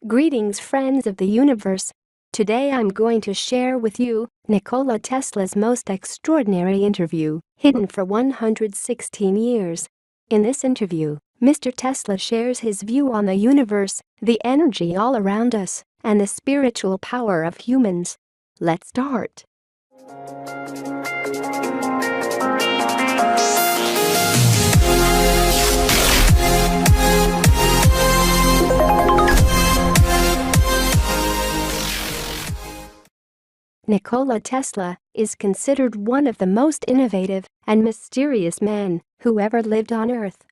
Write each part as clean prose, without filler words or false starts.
Greetings, friends of the universe. Today I'm going to share with you Nikola Tesla's most extraordinary interview, hidden for 116 years. In this interview, Mr. Tesla shares his view on the universe, the energy all around us, and the spiritual power of humans. Let's start. Nikola Tesla is considered one of the most innovative and mysterious men who ever lived on Earth.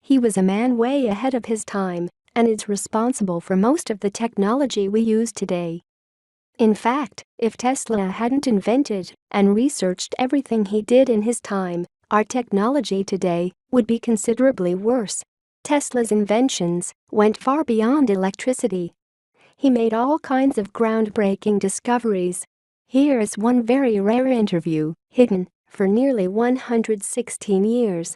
He was a man way ahead of his time and is responsible for most of the technology we use today. In fact, if Tesla hadn't invented and researched everything he did in his time, our technology today would be considerably worse. Tesla's inventions went far beyond electricity. He made all kinds of groundbreaking discoveries. Here is one very rare interview, hidden for nearly 116 years.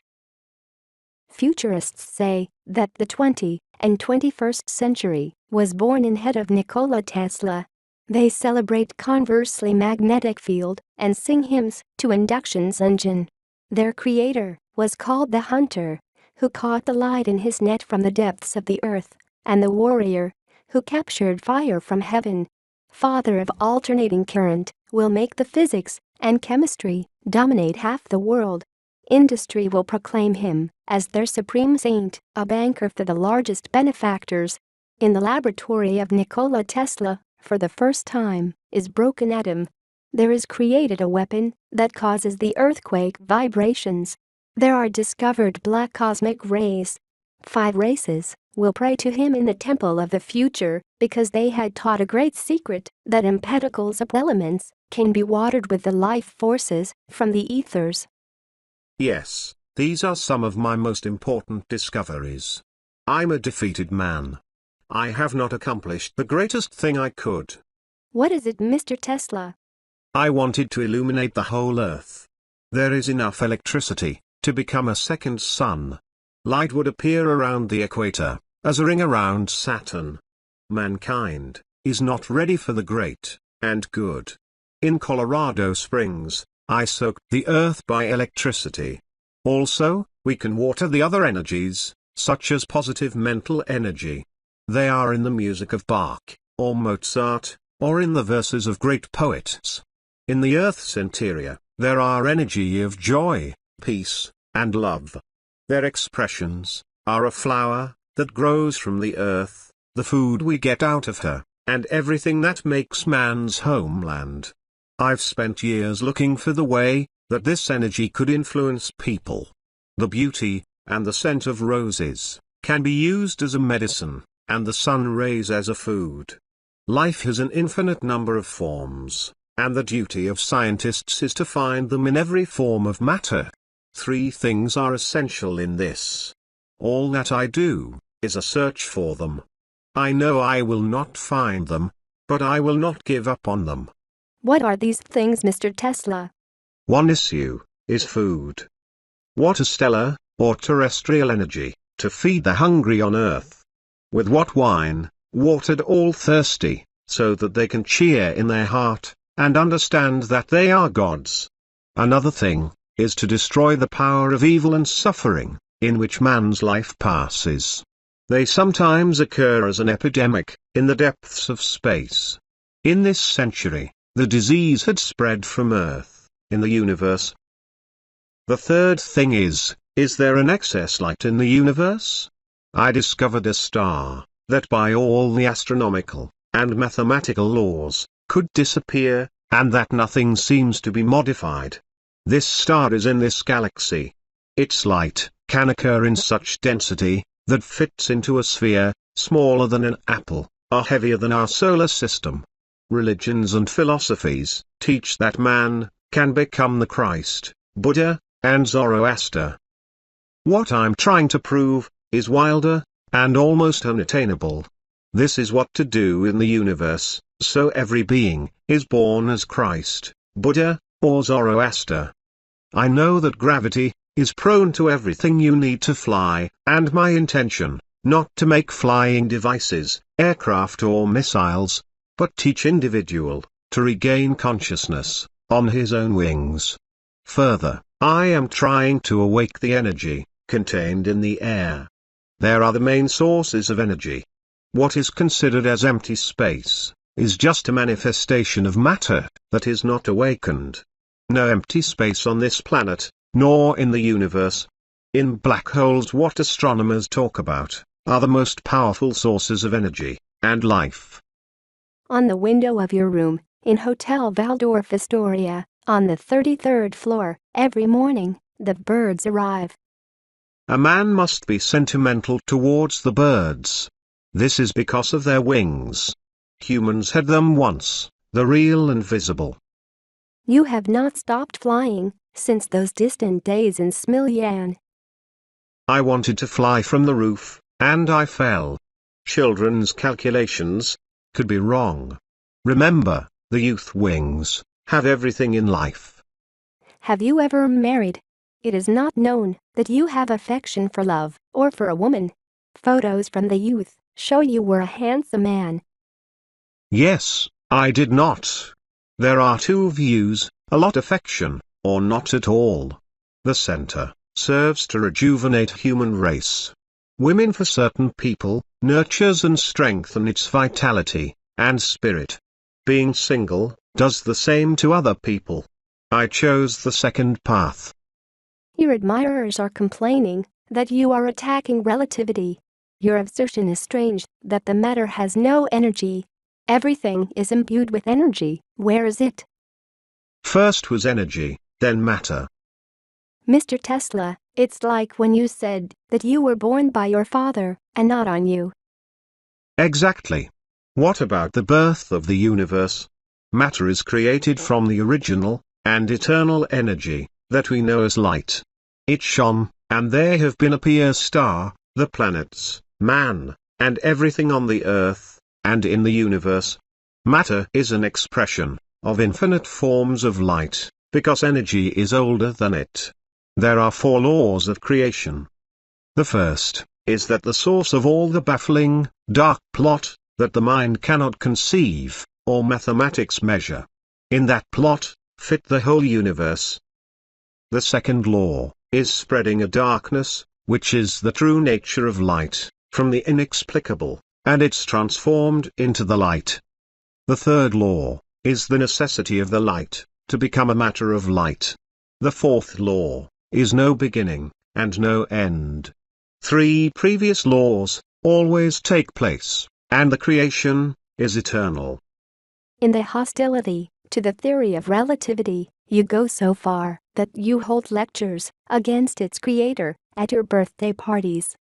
Futurists say that the 20th and 21st century was born in head of Nikola Tesla. They celebrate conversely magnetic field and sing hymns to induction's engine. Their creator was called the hunter, who caught the light in his net from the depths of the earth, and the warrior, who captured fire from heaven. Father of alternating current, will make the physics and chemistry dominate half the world. Industry will proclaim him as their supreme saint, a banker for the largest benefactors. In the laboratory of Nikola Tesla, for the first time, is broken atom. There is created a weapon that causes the earthquake vibrations. There are discovered black cosmic rays. 5 races will pray to him in the temple of the future because they had taught a great secret that particles of elements can be watered with the life forces from the ethers. Yes, these are some of my most important discoveries. I'm a defeated man. I have not accomplished the greatest thing I could. What is it, Mr. Tesla? I wanted to illuminate the whole Earth. There is enough electricity to become a second sun. Light would appear around the equator, as a ring around Saturn. Mankind is not ready for the great and good. In Colorado Springs, I soaked the earth by electricity. Also, we can water the other energies, such as positive mental energy. They are in the music of Bach, or Mozart, or in the verses of great poets. In the earth's interior, there are energy of joy, peace, and love. Their expressions are a flower that grows from the earth, the food we get out of her, and everything that makes man's homeland. I've spent years looking for the way that this energy could influence people. The beauty and the scent of roses can be used as a medicine, and the sun rays as a food. Life has an infinite number of forms, and the duty of scientists is to find them in every form of matter. 3 things are essential in this. All that I do is a search for them. I know I will not find them, but I will not give up on them. What are these things, Mr. Tesla? One issue is food. What stellar or terrestrial energy to feed the hungry on Earth. With what wine, watered all thirsty, so that they can cheer in their heart, and understand that they are gods. Another thing is to destroy the power of evil and suffering, in which man's life passes. They sometimes occur as an epidemic, in the depths of space. In this century, the disease had spread from Earth, in the universe. The third thing is there an excess light in the universe? I discovered a star that by all the astronomical and mathematical laws could disappear, and that nothing seems to be modified. This star is in this galaxy. Its light can occur in such density that fits into a sphere smaller than an apple, or heavier than our solar system. Religions and philosophies teach that man can become the Christ, Buddha, and Zoroaster. What I'm trying to prove is wilder and almost unattainable. This is what to do in the universe, so every being is born as Christ, Buddha, or Zoroaster. I know that gravity is prone to everything you need to fly, and my intention not to make flying devices, aircraft or missiles, but teach individual to regain consciousness on his own wings. Further, I am trying to awake the energy contained in the air. There are the main sources of energy. What is considered as empty space is just a manifestation of matter that is not awakened. No empty space on this planet, nor in the universe. In black holes, what astronomers talk about are the most powerful sources of energy and life. On the window of your room, in Hotel Waldorf Astoria, on the 33rd floor, every morning, the birds arrive. A man must be sentimental towards the birds. This is because of their wings. Humans had them once, the real and visible. You have not stopped flying since those distant days in Smiljan. I wanted to fly from the roof, and I fell. Children's calculations could be wrong. Remember, the youth wings have everything in life. Have you ever married? It is not known that you have affection for love or for a woman. Photos from the youth show you were a handsome man. Yes, I did not. There are two views, a lot affection, or not at all. The center serves to rejuvenate human race. Women for certain people nurtures and strengthen its vitality and spirit. Being single does the same to other people. I chose the second path. Your admirers are complaining that you are attacking relativity. Your assertion is strange that the matter has no energy. Everything is imbued with energy. Where is it? First was energy, then matter. Mr. Tesla, it's like when you said that you were born by your father and not on you. Exactly. What about the birth of the universe? Matter is created from the original and eternal energy that we know as light. It shone, and there have been a star, the planets, man, and everything on the earth and in the universe. Matter is an expression of infinite forms of light, because energy is older than it. There are 4 laws of creation. The first is that the source of all the baffling, dark plot that the mind cannot conceive or mathematics measure. In that plot fit the whole universe. The second law is spreading a darkness, which is the true nature of light, from the inexplicable, and it's transformed into the light. The third law is the necessity of the light to become a matter of light. The fourth law is no beginning and no end. 3 previous laws always take place, and the creation is eternal. In the hostility to the theory of relativity, you go so far that you hold lectures against its creator at your birthday parties.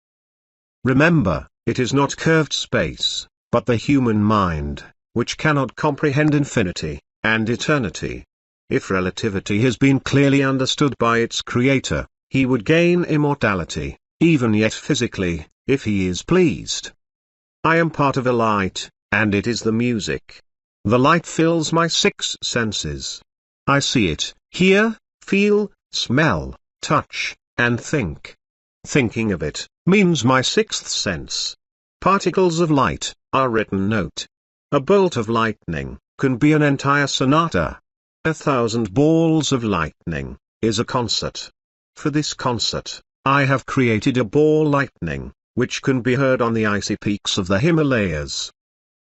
Remember, it is not curved space, but the human mind, which cannot comprehend infinity and eternity. If relativity has been clearly understood by its creator, he would gain immortality, even yet physically, if he is pleased. I am part of a light, and it is the music. The light fills my 6 senses. I see it, hear, feel, smell, touch, and think. Thinking of it means my 6th sense. Particles of light are written note. A bolt of lightning can be an entire sonata. 1,000 balls of lightning is a concert. For this concert, I have created a ball lightning, which can be heard on the icy peaks of the Himalayas.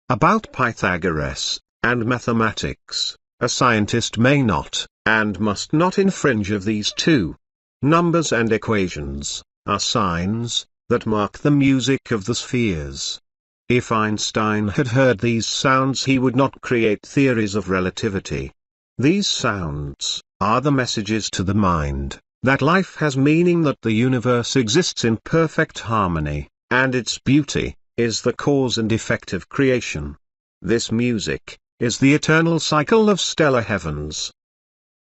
About Pythagoras and mathematics, a scientist may not, and must not infringe of these 2. Numbers and equations are signs that mark the music of the spheres. If Einstein had heard these sounds, he would not create theories of relativity. These sounds are the messages to the mind that life has meaning, that the universe exists in perfect harmony, and its beauty is the cause and effect of creation. This music is the eternal cycle of stellar heavens.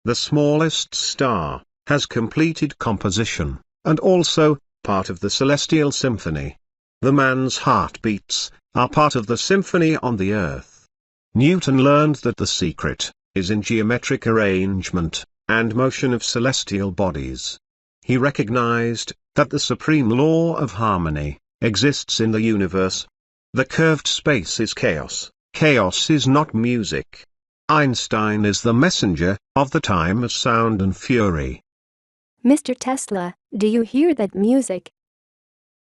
The smallest star has completed composition, and also part of the celestial symphony. The man's heartbeats are part of the symphony on the earth. Newton learned that the secret is in geometric arrangement and motion of celestial bodies. He recognized that the supreme law of harmony exists in the universe. The curved space is chaos. Chaos is not music. Einstein is the messenger of the time of sound and fury. Mr. Tesla, do you hear that music?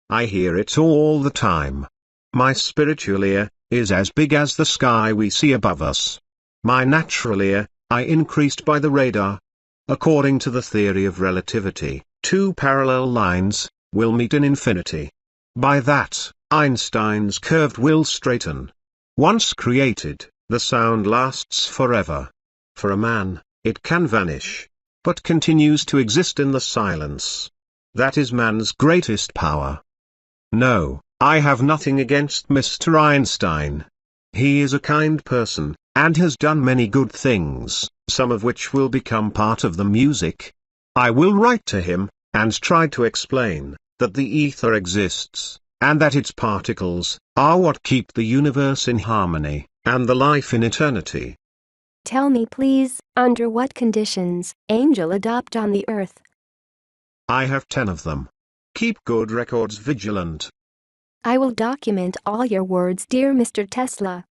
I hear it all the time. My spiritual ear is as big as the sky we see above us. My natural ear, I increased by the radar. According to the theory of relativity, two parallel lines will meet in infinity. By that, Einstein's curve will straighten. Once created, the sound lasts forever. For a man, it can vanish, but continues to exist in the silence. That is man's greatest power. No, I have nothing against Mr. Einstein. He is a kind person, and has done many good things, some of which will become part of the music. I will write to him, and try to explain that the ether exists, and that its particles are what keep the universe in harmony, and the life in eternity. Tell me please, under what conditions angel adopt on the earth? I have 10 of them. Keep good records vigilant. I will document all your words, dear Mr. Tesla.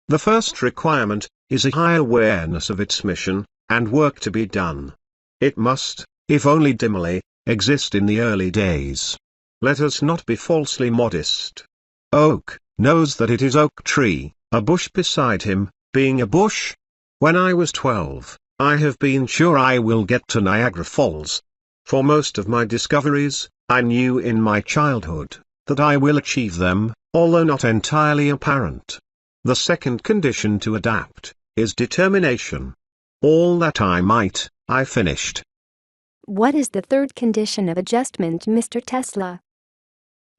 The first requirement is a high awareness of its mission and work to be done. It must, if only dimly, exist in the early days. Let us not be falsely modest. Oak knows that it is oak tree, a bush beside him, being a bush. When I was 12, I have been sure I will get to Niagara Falls. For most of my discoveries, I knew in my childhood that I will achieve them, although not entirely apparent. The second condition to adapt is determination. All that I might, I finished. What is the third condition of adjustment, Mr. Tesla?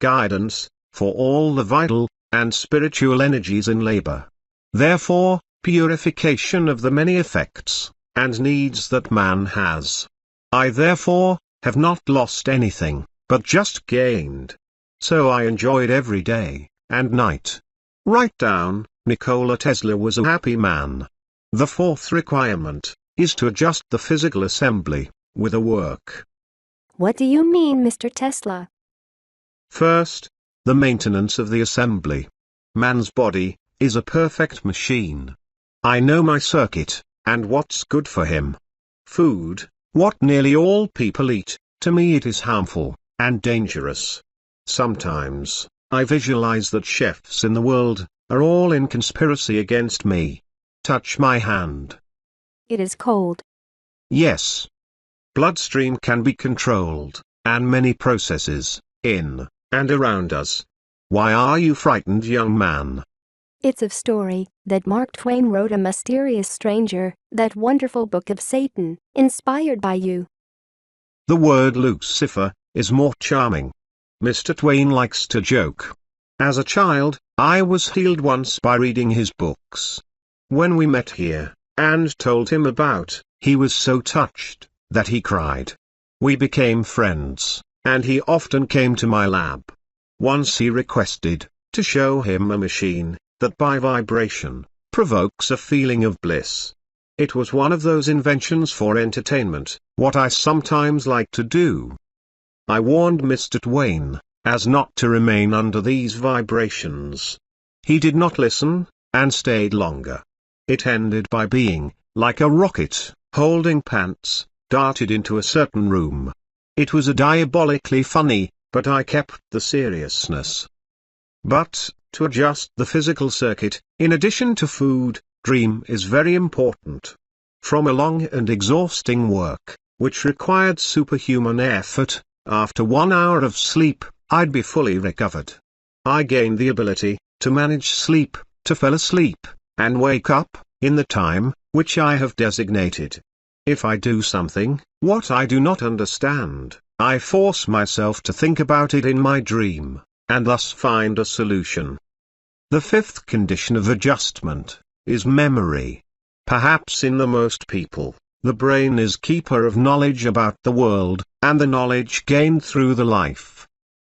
Guidance, for all the vital and spiritual energies in labor. Therefore, purification of the many effects and needs that man has. I therefore have not lost anything, but just gained. So I enjoyed every day and night. Write down, Nikola Tesla was a happy man. The fourth requirement is to adjust the physical assembly with a work. What do you mean, Mr. Tesla? First, the maintenance of the assembly. Man's body is a perfect machine. I know my circuit, and what's good for him. Food, what nearly all people eat, to me it is harmful and dangerous. Sometimes, I visualize that chefs in the world are all in conspiracy against me. Touch my hand. It is cold. Yes. Bloodstream can be controlled, and many processes, in and around us. Why are you frightened, young man? It's a story that Mark Twain wrote, A Mysterious Stranger, that wonderful book of Satan, inspired by you. The word Lucifer is more charming. Mr. Twain likes to joke. As a child, I was healed once by reading his books. When we met here, and told him about, he was so touched that he cried. We became friends, and he often came to my lab. Once he requested to show him a machine that by vibration provokes a feeling of bliss. It was one of those inventions for entertainment, what I sometimes like to do. I warned Mr. Twain as not to remain under these vibrations. He did not listen, and stayed longer. It ended by being like a rocket, holding pants, darted into a certain room. It was a diabolically funny, but I kept the seriousness. But, to adjust the physical circuit, in addition to food, dream is very important. From a long and exhausting work, which required superhuman effort, after 1 hour of sleep, I'd be fully recovered. I gained the ability to manage sleep, to fall asleep, and wake up, in the time which I have designated. If I do something, what I do not understand, I force myself to think about it in my dream, and thus find a solution. The fifth condition of adjustment is memory. Perhaps in the most people, the brain is keeper of knowledge about the world, and the knowledge gained through the life.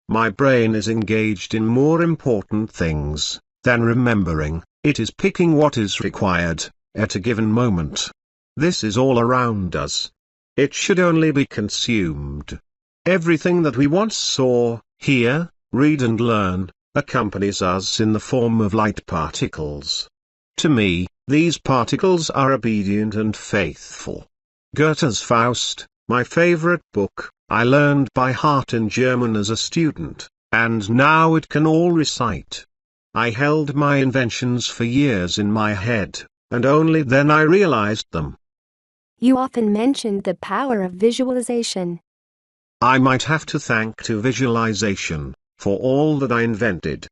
My brain is engaged in more important things than remembering, it is picking what is required at a given moment. This is all around us. It should only be consumed. Everything that we once saw, hear, read and learn, accompanies us in the form of light particles. To me, these particles are obedient and faithful. Goethe's Faust, my favorite book, I learned by heart in German as a student, and now it can all recite. I held my inventions for years in my head, and only then I realized them. You often mentioned the power of visualization. I might have to thank to visualization for all that I invented.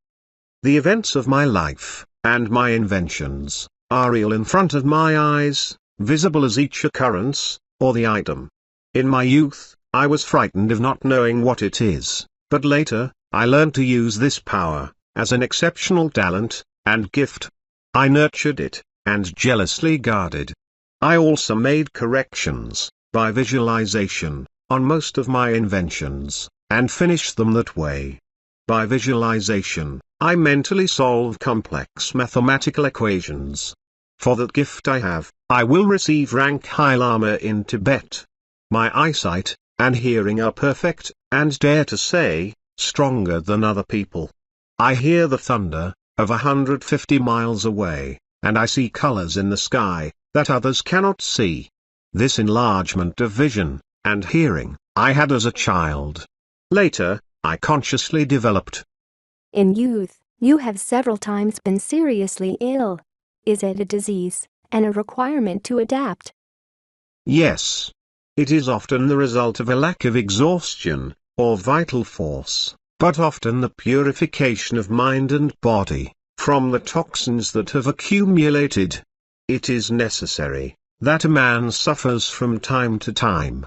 The events of my life, and my inventions, are real in front of my eyes, visible as each occurrence, or the item. In my youth, I was frightened of not knowing what it is, but later, I learned to use this power as an exceptional talent and gift. I nurtured it, and jealously guarded. I also made corrections, by visualization, on most of my inventions, and finished them that way. By visualization, I mentally solve complex mathematical equations. For that gift I have, I will receive rank High Lama in Tibet. My eyesight and hearing are perfect, and dare to say, stronger than other people. I hear the thunder of 150 miles away, and I see colors in the sky that others cannot see. This enlargement of vision and hearing I had as a child. Later, I consciously developed. In youth, you have several times been seriously ill. Is it a disease and a requirement to adapt? Yes. It is often the result of a lack of exhaustion, or vital force, but often the purification of mind and body, from the toxins that have accumulated. It is necessary that a man suffers from time to time.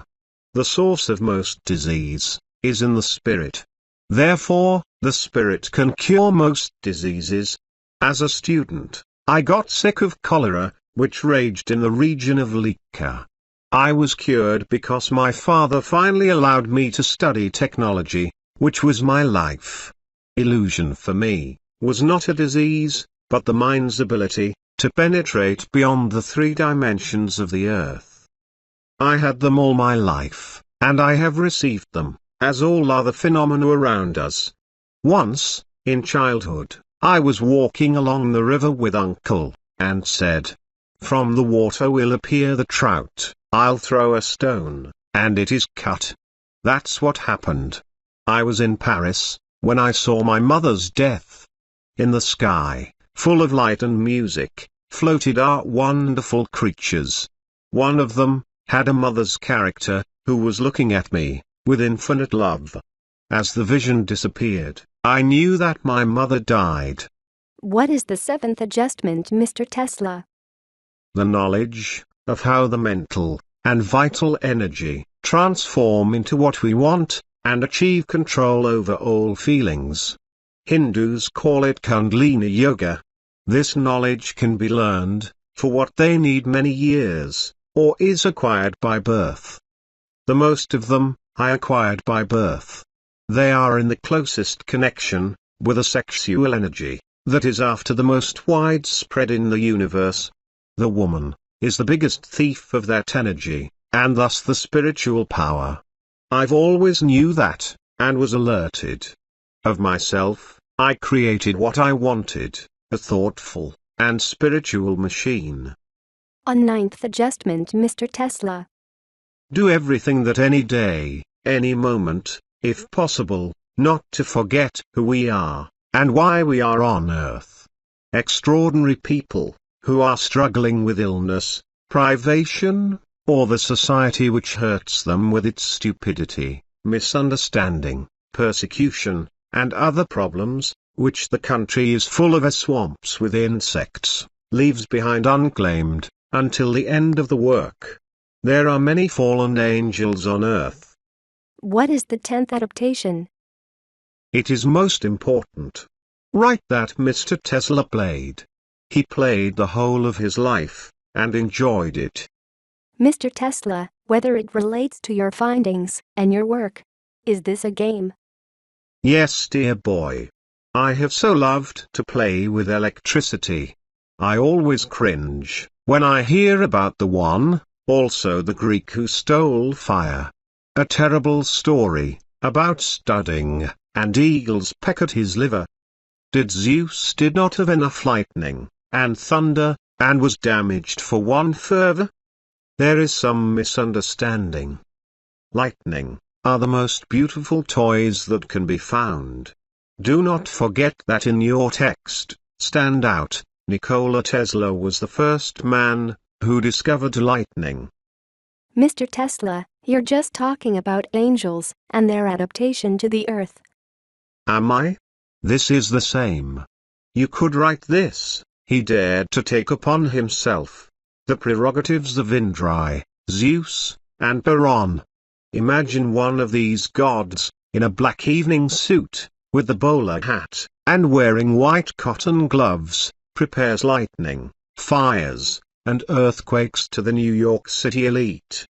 The source of most disease is in the spirit. Therefore, the spirit can cure most diseases. As a student, I got sick of cholera, which raged in the region of Lika. I was cured because my father finally allowed me to study technology, which was my life. Illusion for me was not a disease, but the mind's ability to penetrate beyond the 3 dimensions of the earth. I had them all my life, and I have received them, as all other phenomena around us. Once, in childhood, I was walking along the river with Uncle, and said, "From the water will appear the trout. I'll throw a stone, and it is cut." That's what happened. I was in Paris, when I saw my mother's death. In the sky, full of light and music, floated our wonderful creatures. One of them had a mother's character, who was looking at me, with infinite love. As the vision disappeared, I knew that my mother died. What is the 7th adjustment, Mr. Tesla? The knowledge of how the mental and vital energy transform into what we want, and achieve control over all feelings. Hindus call it Kundalini Yoga. This knowledge can be learned, for what they need many years, or is acquired by birth. The most of them, I acquired by birth. They are in the closest connection with a sexual energy that is after the most widespread in the universe. The woman is the biggest thief of that energy, and thus the spiritual power. I've always knew that, and was alerted. Of myself, I created what I wanted, a thoughtful and spiritual machine. On 9th adjustment, Mr. Tesla. Do everything that any day, any moment, if possible, not to forget who we are, and why we are on earth. Extraordinary people, who are struggling with illness, privation, or the society which hurts them with its stupidity, misunderstanding, persecution, and other problems, which the country is full of as swamps with insects, leaves behind unclaimed, until the end of the work. There are many fallen angels on earth. What is the 10th adaptation? It is most important. Right that Mr. Tesla played. He played the whole of his life, and enjoyed it. Mr. Tesla, whether it relates to your findings and your work, is this a game? Yes, dear boy. I have so loved to play with electricity. I always cringe when I hear about the one, also the Greek who stole fire. A terrible story, about studying and eagles peck at his liver? Zeus did not have enough lightning, and thunder, and was damaged for one fervor? There is some misunderstanding. Lightning are the most beautiful toys that can be found. Do not forget that in your text, stand out, Nikola Tesla was the first man who discovered lightning. Mr. Tesla, you're just talking about angels and their adaptation to the earth. Am I? This is the same. You could write this: he dared to take upon himself the prerogatives of Indra, Zeus, and Peron. Imagine one of these gods, in a black evening suit, with the bowler hat, and wearing white cotton gloves, prepares lightning, fires, and earthquakes to the New York City elite.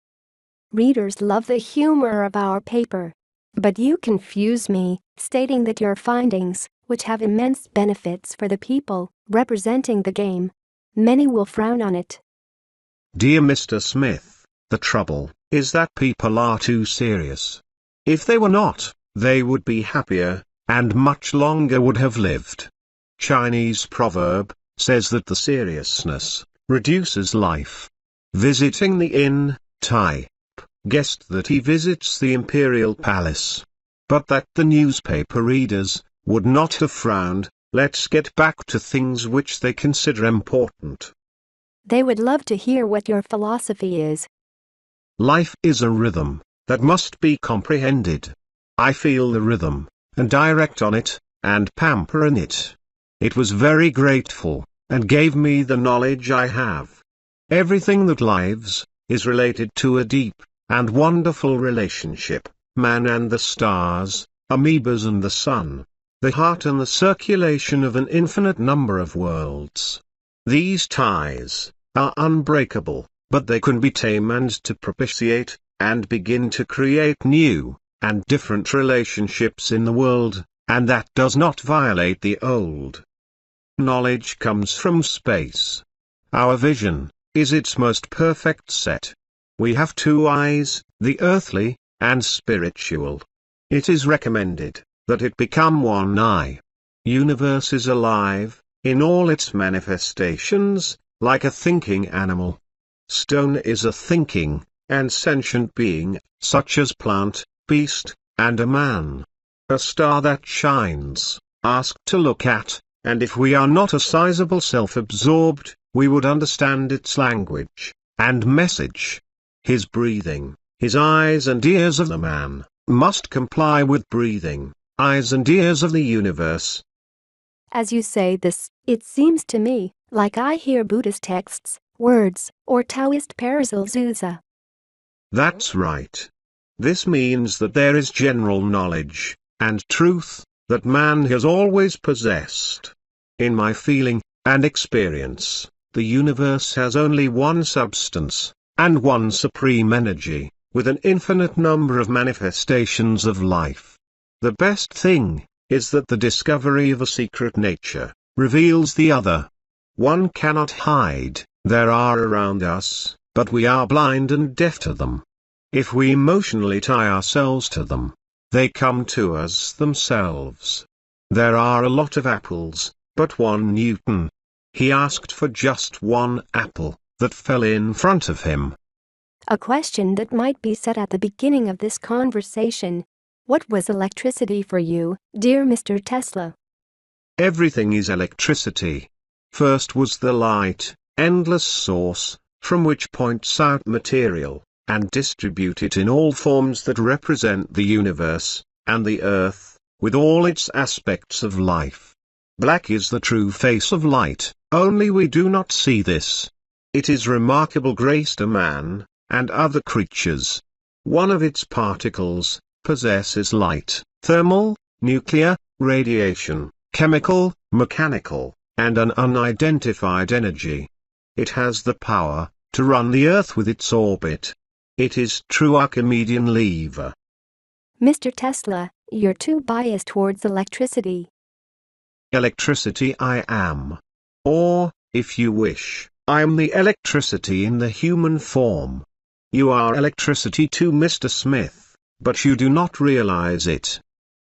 Readers love the humor of our paper. But you confuse me, stating that your findings, which have immense benefits for the people representing the game, many will frown on it. Dear Mr. Smith, the trouble is that people are too serious. If they were not, they would be happier, and much longer would have lived. Chinese proverb says that the seriousness reduces life. Visiting the inn, Tai guessed that he visits the imperial palace. But that the newspaper readers would not have frowned. Let's get back to things which they consider important. They would love to hear what your philosophy is. Life is a rhythm that must be comprehended. I feel the rhythm, and direct on it, and pamper in it. It was very grateful, and gave me the knowledge I have. Everything that lives is related to a deep and wonderful relationship: man and the stars, amoebas and the sun, the heart and the circulation of an infinite number of worlds. These ties are unbreakable, but they can be tamed to propitiate, and begin to create new and different relationships in the world, and that does not violate the old. Knowledge comes from space. Our vision is its most perfect set. We have two eyes, the earthly and spiritual. It is recommended that it become one eye. Universe is alive, in all its manifestations, like a thinking animal. Stone is a thinking and sentient being, such as plant, beast, and a man. A star that shines, ask to look at, and if we are not a sizable self-absorbed, we would understand its language and message. His breathing, his eyes and ears of the man, must comply with breathing, eyes and ears of the universe. As you say this, it seems to me like I hear Buddhist texts, words, or Taoist Paracelsuza. That's right. This means that there is general knowledge and truth that man has always possessed. In my feeling and experience, the universe has only one substance and one supreme energy, with an infinite number of manifestations of life. The best thing is that the discovery of a secret nature reveals the other. One cannot hide, there are around us, but we are blind and deaf to them. If we emotionally tie ourselves to them, they come to us themselves. There are a lot of apples, but one Newton. He asked for just one apple that fell in front of him. A question that might be set at the beginning of this conversation. What was electricity for you, dear Mr. Tesla? Everything is electricity. First was the light, endless source, from which points out material, and distribute it in all forms that represent the universe, and the earth, with all its aspects of life. Black is the true face of light, only we do not see this. It is remarkable grace to man, and other creatures. One of its particles possesses light, thermal, nuclear, radiation, chemical, mechanical, and an unidentified energy. It has the power to run the earth with its orbit. It is true Archimedean lever. Mr. Tesla, you're too biased towards electricity. Electricity I am. Or, if you wish, I am the electricity in the human form. You are electricity too, Mr. Smith, but you do not realize it.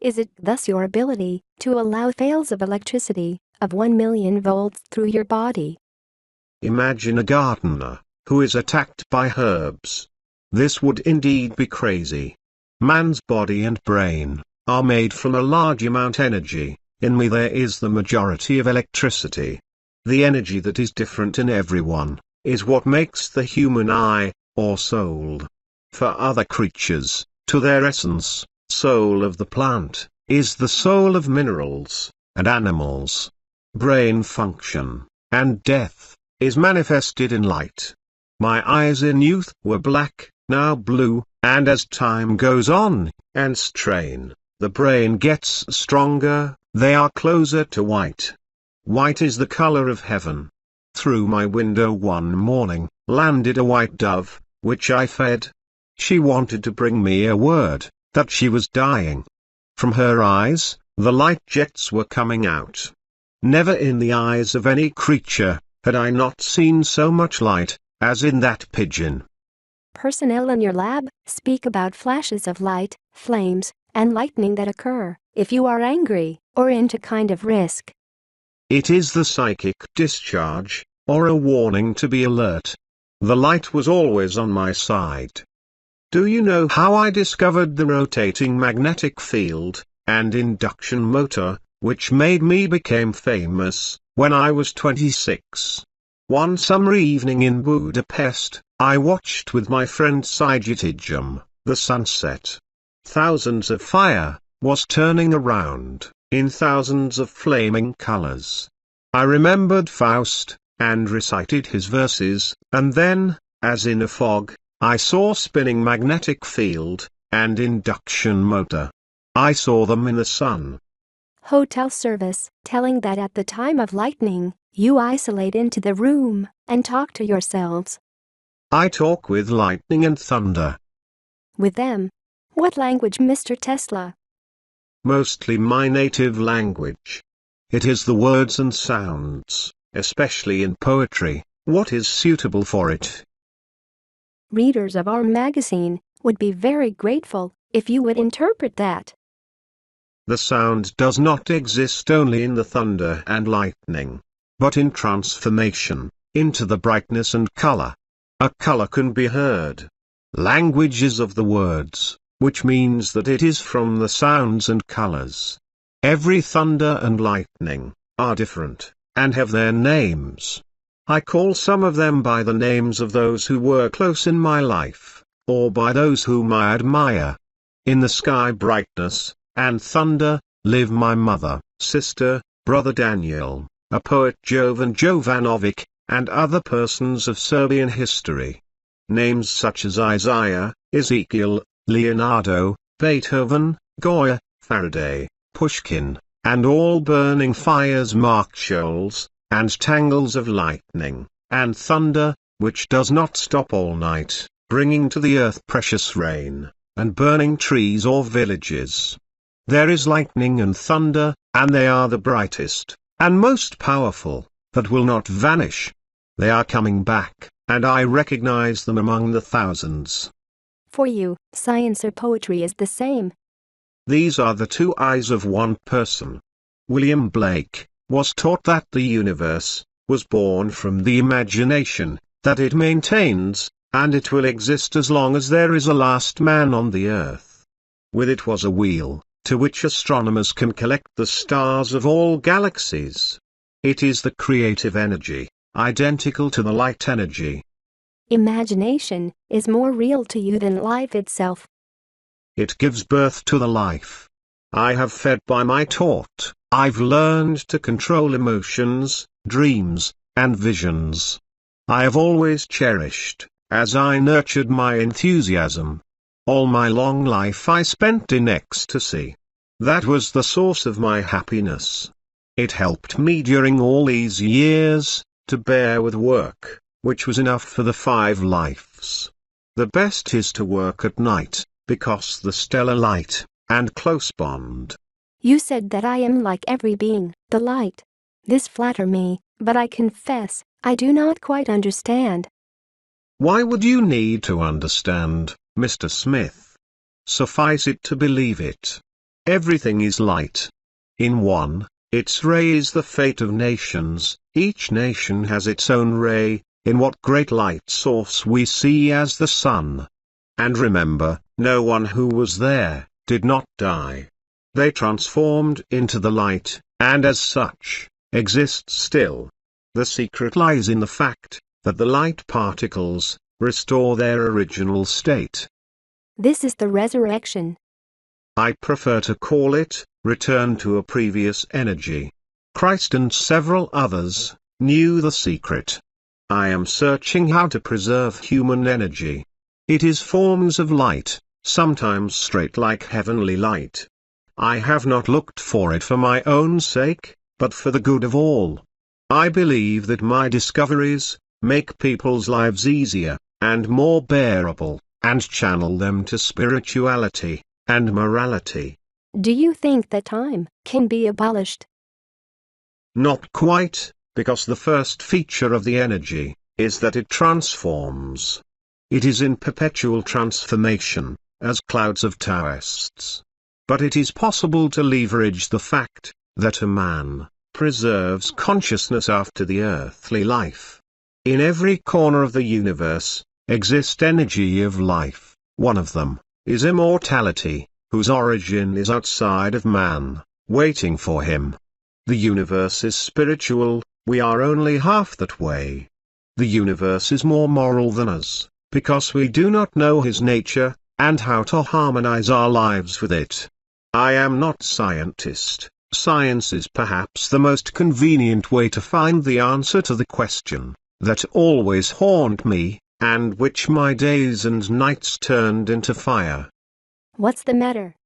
Is it thus your ability to allow fails of electricity of 1 million volts through your body? Imagine a gardener who is attacked by herbs. This would indeed be crazy. Man's body and brain are made from a large amount energy. In me there is the majority of electricity. The energy that is different in everyone is what makes the human eye, or soul. For other creatures, to their essence, soul of the plant, is the soul of minerals, and animals. Brain function, and death, is manifested in light. My eyes in youth were black, now blue, and as time goes on, and strain, the brain gets stronger, they are closer to white. White is the color of heaven. Through my window one morning, landed a white dove, which I fed. She wanted to bring me a word, that she was dying. From her eyes, the light jets were coming out. Never in the eyes of any creature had I not seen so much light, as in that pigeon. Personnel in your lab speak about flashes of light, flames, and lightning that occur if you are angry or into kind of risk. It is the psychic discharge, or a warning to be alert. The light was always on my side. Do you know how I discovered the rotating magnetic field and induction motor, which made me become famous, when I was 26? One summer evening in Budapest, I watched with my friend Sigitijum, the sunset. Thousands of fire was turning around, in thousands of flaming colors. I remembered Faust, and recited his verses, and then, as in a fog, I saw spinning magnetic field, and induction motor. I saw them in the sun. Hotel service, telling that at the time of lightning, you isolate into the room, and talk to yourselves. I talk with lightning and thunder. With them? What language, Mr. Tesla? Mostly my native language. It is the words and sounds, especially in poetry, what is suitable for it. Readers of our magazine would be very grateful if you would interpret that. The sound does not exist only in the thunder and lightning, but in transformation, into the brightness and color. A color can be heard. Language is of the words, which means that it is from the sounds and colors. Every thunder and lightning are different, and have their names. I call some of them by the names of those who were close in my life, or by those whom I admire. In the sky brightness and thunder live my mother, sister, brother Daniel, a poet Jovan Jovanovic, and other persons of Serbian history. Names such as Isaiah, Ezekiel, Leonardo, Beethoven, Goya, Faraday, Pushkin, and all burning fires mark shoals, and tangles of lightning, and thunder, which does not stop all night, bringing to the earth precious rain, and burning trees or villages. There is lightning and thunder, and they are the brightest, and most powerful, that will not vanish. They are coming back, and I recognize them among the thousands. For you, science or poetry is the same. These are the two eyes of one person. William Blake was taught that the universe was born from the imagination, that it maintains, and it will exist as long as there is a last man on the earth. With it was a wheel, to which astronomers can collect the stars of all galaxies. It is the creative energy, identical to the light energy. Imagination is more real to you than life itself. It gives birth to the life. I have fed by my taught. I've learned to control emotions, dreams, and visions. I have always cherished, as I nurtured my enthusiasm. All my long life I spent in ecstasy. That was the source of my happiness. It helped me during all these years, to bear with work, which was enough for the 5 lives. The best is to work at night, because the stellar light, and close bond. You said that I am like every being, the light. This flatter me, but I confess, I do not quite understand. Why would you need to understand, Mr. Smith? Suffice it to believe it. Everything is light. In one, its ray is the fate of nations, each nation has its own ray, in what great light source we see as the sun. And remember, no one who was there, did not die. They transformed into the light, and as such, exist still. The secret lies in the fact, that the light particles, restore their original state. This is the resurrection. I prefer to call it, return to a previous energy. Christ and several others, knew the secret. I am searching how to preserve human energy. It is forms of light, sometimes straight like heavenly light. I have not looked for it for my own sake, but for the good of all. I believe that my discoveries, make people's lives easier, and more bearable, and channel them to spirituality and morality. Do you think that time can be abolished? Not quite, because the first feature of the energy is that it transforms. It is in perpetual transformation, as clouds of Taoists. But it is possible to leverage the fact that a man preserves consciousness after the earthly life. In every corner of the universe exists energy of life. One of them is immortality, whose origin is outside of man, waiting for him. The universe is spiritual, we are only half that way. The universe is more moral than us, because we do not know his nature, and how to harmonize our lives with it. I am not scientist. Science is perhaps the most convenient way to find the answer to the question that always haunt me, and which my days and nights turned into fire. What's the matter?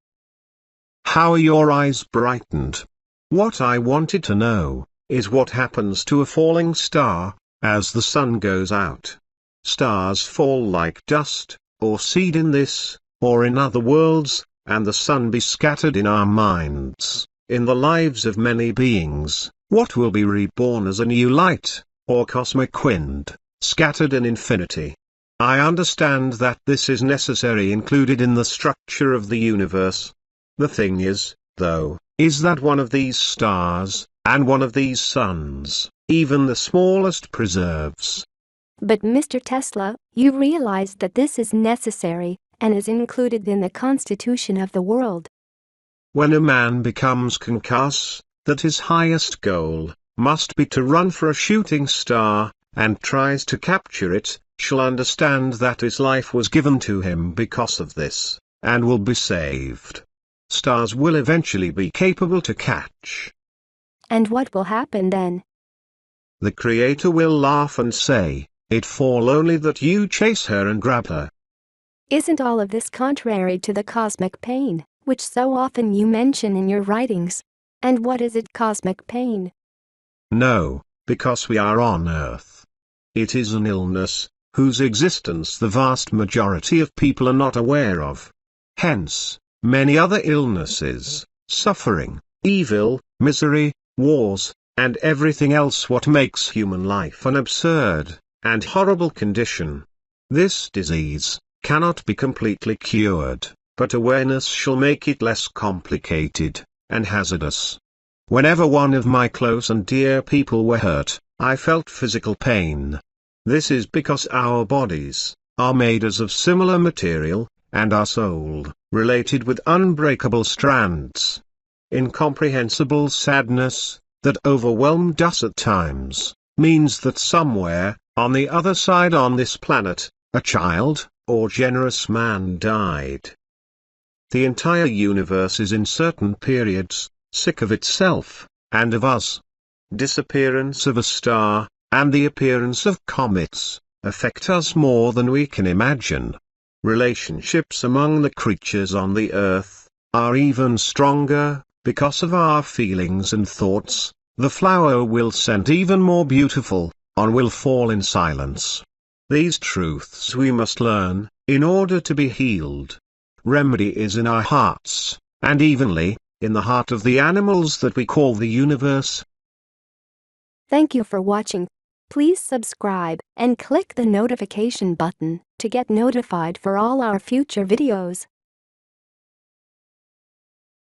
How are your eyes brightened? What I wanted to know is what happens to a falling star as the sun goes out. Stars fall like dust, or seed in this, or in other worlds, and the sun be scattered in our minds, in the lives of many beings. What will be reborn as a new light, or cosmic wind, scattered in infinity? I understand that this is necessary included in the structure of the universe. The thing is, though, is that one of these stars, and one of these suns, even the smallest preserves. But Mr. Tesla, you realize that this is necessary, and is included in the constitution of the world. When a man becomes conscious that his highest goal must be to run for a shooting star, and tries to capture it, shall understand that his life was given to him because of this, and will be saved. Stars will eventually be capable to catch. And what will happen then? The Creator will laugh and say, "It fall only that you chase her and grab her." Isn't all of this contrary to the cosmic pain, which so often you mention in your writings? And what is it, cosmic pain? No, because we are on Earth. It is an illness, whose existence the vast majority of people are not aware of. Hence, many other illnesses, suffering, evil, misery, wars, and everything else what makes human life an absurd and horrible condition. This disease cannot be completely cured, but awareness shall make it less complicated and hazardous. Whenever one of my close and dear people were hurt, I felt physical pain. This is because our bodies are made as of similar material, and our soul, related with unbreakable strands. Incomprehensible sadness, that overwhelmed us at times, means that somewhere, on the other side on this planet, a child, or generous man died. The entire universe is in certain periods, sick of itself, and of us. Disappearance of a star, and the appearance of comets, affect us more than we can imagine. Relationships among the creatures on the earth are even stronger, because of our feelings and thoughts. The flower will scent even more beautiful, or will fall in silence. These truths we must learn, in order to be healed. Remedy is in our hearts, and evenly, in the heart of the animals that we call the universe. Thank you for watching. Please subscribe and click the notification button to get notified for all our future videos.